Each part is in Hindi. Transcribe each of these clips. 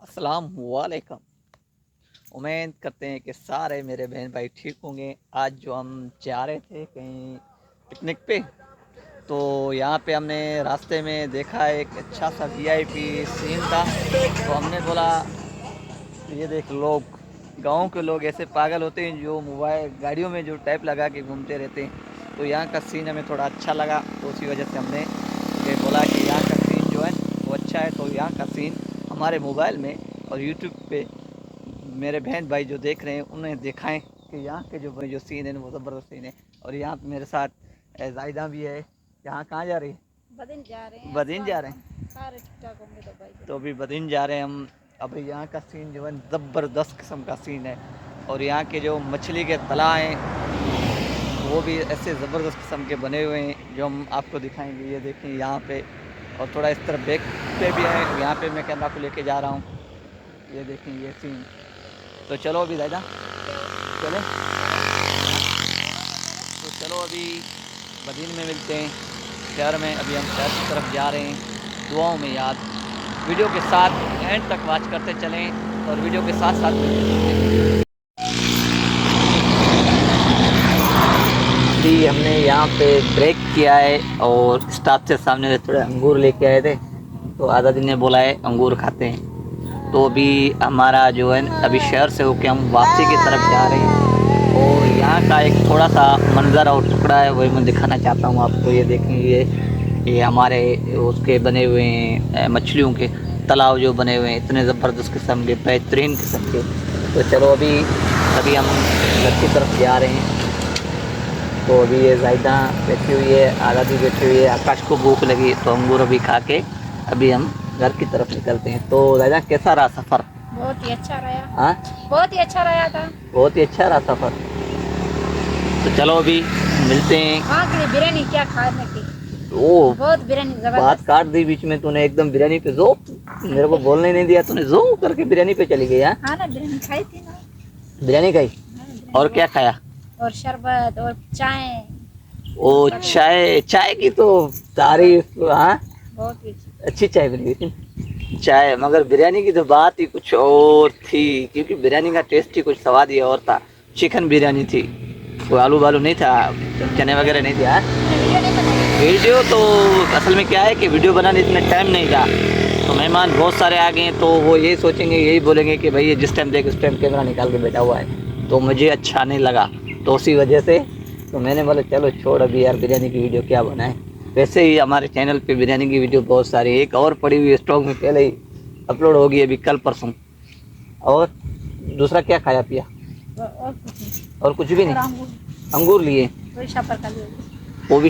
अस्सलाम वालेकुम। उम्मीद करते हैं कि सारे मेरे बहन भाई ठीक होंगे। आज जो हम जा रहे थे कहीं पिकनिक पे, तो यहाँ पे हमने रास्ते में देखा एक अच्छा सा वीआईपी सीन था। तो हमने बोला ये देख, लोग गाँव के लोग ऐसे पागल होते हैं जो मोबाइल गाड़ियों में जो टैप लगा के घूमते रहते हैं। तो यहाँ का सीन हमें थोड़ा अच्छा लगा, तो उसी वजह से हमने ये बोला कि यहाँ का सीन जो है वो अच्छा है। तो यहाँ का सीन हमारे मोबाइल में और यूट्यूब पे मेरे बहन भाई जो देख रहे हैं उन्हें दिखाएं कि यहाँ के जो सीन है वो ज़बरदस्त सीन है। और यहाँ पे मेरे साथ जायदा भी है। यहाँ कहाँ जा रही है? बदीन जा रहे हैं। बदीन जा रहे हैं। सारे ठीक-ठाक होंगे तो भाई। तो अभी बदीन जा रहे हैं हम। अभी यहाँ का सीन जो है ज़बरदस्त किस्म का सीन है। और यहाँ के जो मछली के तला हैं वो भी ऐसे ज़बरदस्त किस्म के बने हुए हैं जो हम आपको दिखाएंगे। ये देखें यहाँ पे, और थोड़ा इस तरफ बैक पे भी है। यहाँ पे मैं कैमरा को लेके जा रहा हूँ। ये देखें ये सीन। तो चलो अभी दादा चले, तो चलो अभी बदीन में मिलते हैं शहर में। अभी हम शहर की तरफ जा रहे हैं। दुआओं में याद, वीडियो के साथ एंड तक वॉच करते चलें और वीडियो के साथ साथ भी हमने यहाँ पे ब्रेक किया है और स्टाफ से सामने से थोड़े अंगूर लेके आए थे। तो आज़ादी ने बोला है अंगूर खाते हैं। तो अभी हमारा जो है अभी शहर से होके हम वापसी की तरफ जा रहे हैं। और यहाँ का एक थोड़ा सा मंज़र और टुकड़ा है वही मैं दिखाना चाहता हूँ आपको। ये देखेंगे, ये हमारे उसके बने हुए हैं मछलियों के तालाब जो बने हुए हैं, इतने ज़बरदस्त किस्म के, बेहतरीन किस्म के। तो चलो अभी हम घर की तरफ जा रहे हैं। तो अभी ये जायदा बैठी हुई है, आज़ादी बैठी हुई है। आकाश को भूख लगी तो अंगूर अभी खा के अभी हम घर की तरफ निकलते हैं। तो दादा कैसा रहा सफ़र? बहुत ही अच्छा रहा। हाँ, बहुत ही अच्छा रहा था। बहुत ही अच्छा रहा सफ़र। तो चलो अभी मिलते हैं। वहाँ की बिरयानी क्या खाने की, ओ बहुत बिरयानी बात जबरदस्त। काट दी बीच में तूने, एकदम बिरयानी पे जो मेरे को बोलने नहीं दिया तूने, जो करके बिरयानी पे चली गई। हाँ ना, बिरयानी खाई थी ना। बिरयानी खाई और क्या खाया? और शरबत और चाय। ओ चाय की तो तारीफ। हाँ, बहुत ही अच्छी चाय बनी थी चाय, मगर बिरयानी की तो बात ही कुछ और थी। क्योंकि बिरयानी का टेस्ट ही कुछ स्वाद ही और था। चिकन बिरयानी थी, कोई आलू बालू नहीं था, चने वगैरह नहीं था। वीडियो तो असल में क्या है कि वीडियो बनाने इतना टाइम नहीं था। तो मेहमान बहुत सारे आ गए हैं, तो वो यही सोचेंगे, यही बोलेंगे कि भाई ये जिस टाइम देख उस टाइम कैमरा निकाल के बैठा हुआ है। तो मुझे अच्छा नहीं लगा, तो उसी वजह से तो मैंने बोला चलो छोड़ अभी यार, बिरयानी की वीडियो क्या बनाए। वैसे ही हमारे चैनल पे बिरयानी की वीडियो बहुत सारी, एक और पड़ी हुई है स्टॉक में, पहले ही अपलोड होगी अभी कल परसों। और दूसरा क्या खाया पिया? और कुछ भी नहीं। अंगूर लिए, वो भी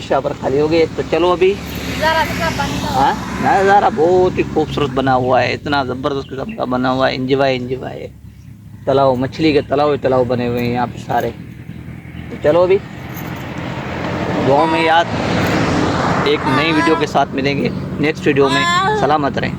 शाह पर खाली हो गए। तो चलो अभी हाँ, नज़ारा बहुत ही खूबसूरत बना हुआ है, इतना ज़बरदस्त किस्म का बना हुआ है। इंजॉय है। तालाब, मछली के तालाब बने हुए हैं यहाँ पे सारे। तो चलो अभी दुआओं में याद, एक नई वीडियो के साथ मिलेंगे नेक्स्ट वीडियो में। सलामत रहें।